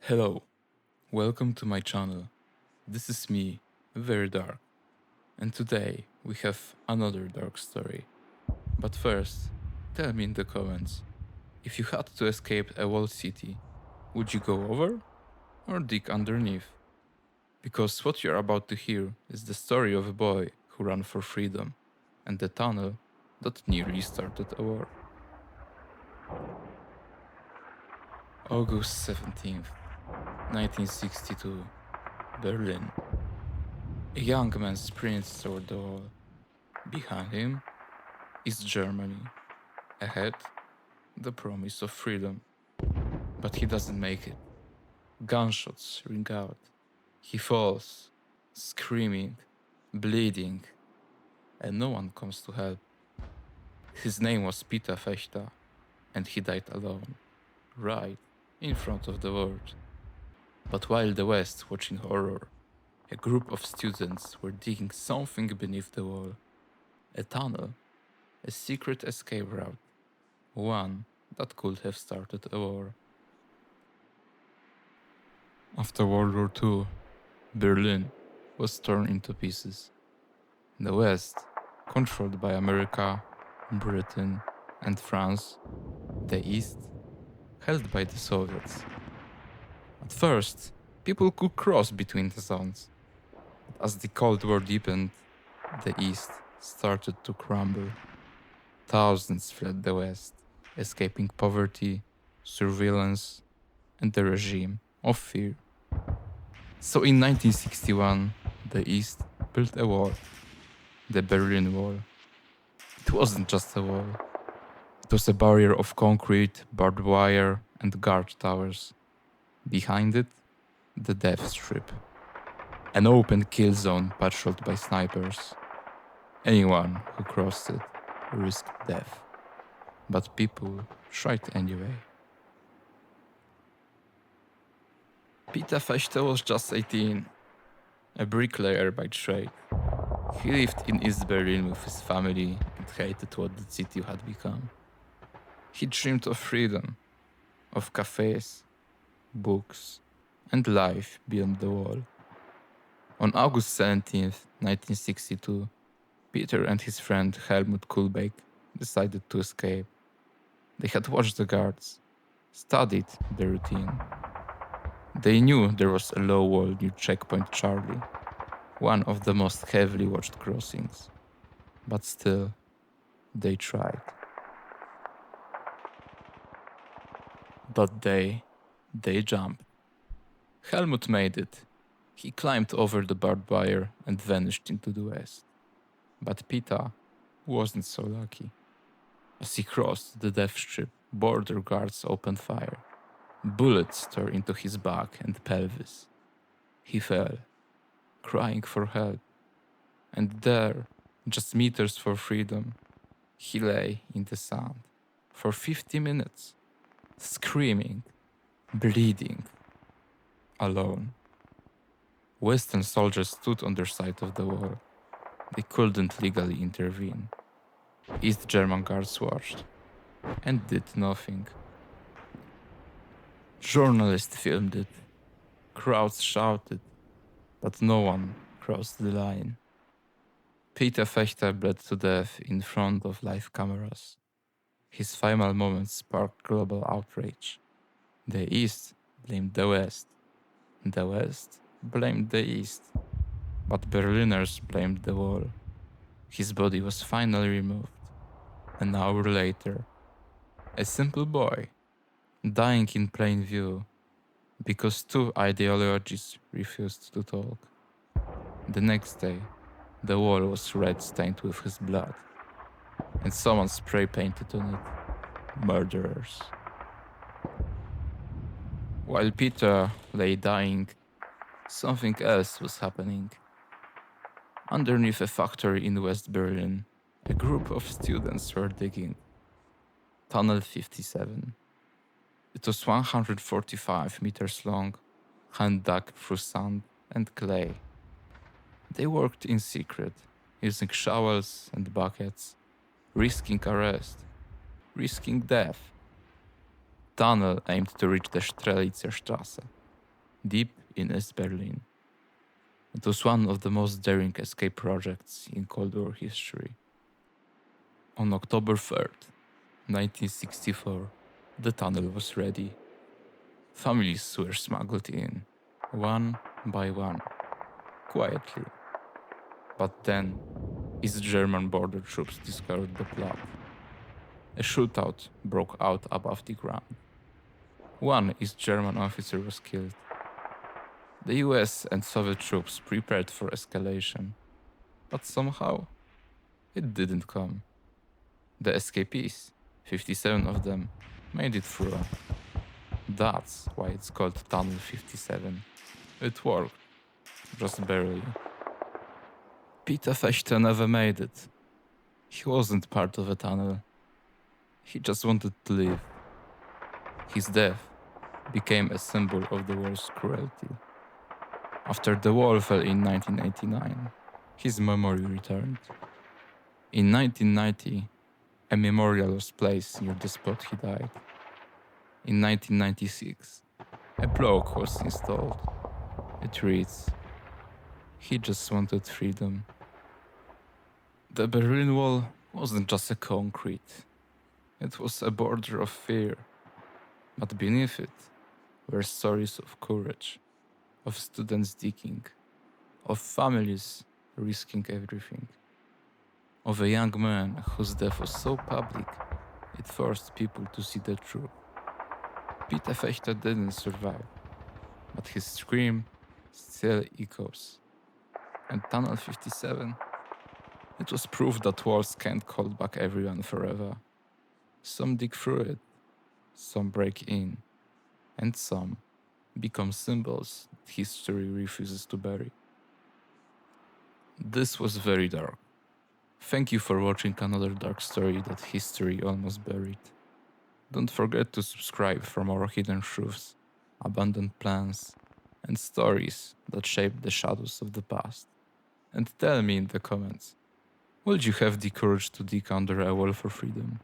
Hello, welcome to my channel. This is me, Very Dark, and today we have another dark story. But first, tell me in the comments, if you had to escape a walled city, would you go over or dig underneath? Because what you're about to hear is the story of a boy who ran for freedom and the tunnel that nearly started a war. August 17th, 1962, Berlin. A young man sprints toward the wall. Behind him is Germany. Ahead, the promise of freedom. But he doesn't make it. Gunshots ring out. He falls, screaming, bleeding, and no one comes to help. His name was Peter Fechter, and he died alone, right in front of the world. But while the West watched in horror, a group of students were digging something beneath the wall. A tunnel, a secret escape route, one that could have started a war. After World War II, Berlin was torn into pieces. The West, controlled by America, Britain, and France, the East, held by the Soviets. At first, people could cross between the zones. But as the Cold War deepened, the East started to crumble. Thousands fled the West, escaping poverty, surveillance, and the regime of fear. So in 1961, the East built a wall, the Berlin Wall. It wasn't just a wall. It was a barrier of concrete, barbed wire, and guard towers. Behind it, the death strip. An open kill zone patrolled by snipers. Anyone who crossed it risked death. But people tried anyway. Peter Fechter was just 18, a bricklayer by trade. He lived in East Berlin with his family and hated what the city had become. He dreamed of freedom, of cafes, books, and life beyond the wall. On August 17th, 1962, Peter and his friend Helmut Kulbeck decided to escape. They had watched the guards, studied the routine. They knew there was a low wall near Checkpoint Charlie, one of the most heavily watched crossings. But still, they tried. But they jumped. Helmut made it. He climbed over the barbed wire and vanished into the west. But Peter wasn't so lucky. As he crossed the death strip, border guards opened fire. Bullets tore into his back and pelvis. He fell, crying for help. And there, just meters from freedom, he lay in the sand for 50 minutes, screaming, bleeding, alone. Western soldiers stood on their side of the wall. They couldn't legally intervene. East German guards watched and did nothing. Journalists filmed it. Crowds shouted, but no one crossed the line. Peter Fechter bled to death in front of live cameras. His final moments sparked global outrage. The East blamed the West. The West blamed the East. But Berliners blamed the wall. His body was finally removed. An hour later, a simple boy, dying in plain view, because two ideologies refused to talk. The next day, the wall was red stained with his blood, and someone spray painted on it, "Murderers." While Peter lay dying, something else was happening. Underneath a factory in West Berlin, a group of students were digging. Tunnel 57. It was 145 meters long, hand-dug through sand and clay. They worked in secret, using shovels and buckets, risking arrest, risking death. Tunnel aimed to reach the Strelitzer Strasse, deep in East Berlin. It was one of the most daring escape projects in Cold War history. On October 3rd, 1964, the tunnel was ready. Families were smuggled in, one by one, quietly. But then, East German border troops discovered the plot. A shootout broke out above the ground. One East German officer was killed. The US and Soviet troops prepared for escalation, but somehow it didn't come. The escapees, 57 of them, made it through. That's why it's called Tunnel 57. It worked, just barely. Peter Fechter never made it. He wasn't part of a tunnel. He just wanted to live. His death became a symbol of the war's cruelty. After the wall fell in 1989, his memory returned. In 1990, a memorial was placed near the spot he died. In 1996, a plaque was installed. It reads, "He just wanted freedom." The Berlin Wall wasn't just a concrete. It was a border of fear. But beneath it were stories of courage, of students digging, of families risking everything, of a young man whose death was so public it forced people to see the truth. Peter Fechter didn't survive, but his scream still echoes. And Tunnel 57, it was proof that walls can't hold back everyone forever. Some dig through it, some break in, and some become symbols that history refuses to bury. This was very dark. Thank you for watching another dark story that history almost buried. Don't forget to subscribe for more hidden truths, abandoned plans, and stories that shaped the shadows of the past. And tell me in the comments, would you have the courage to dig under a wall for freedom?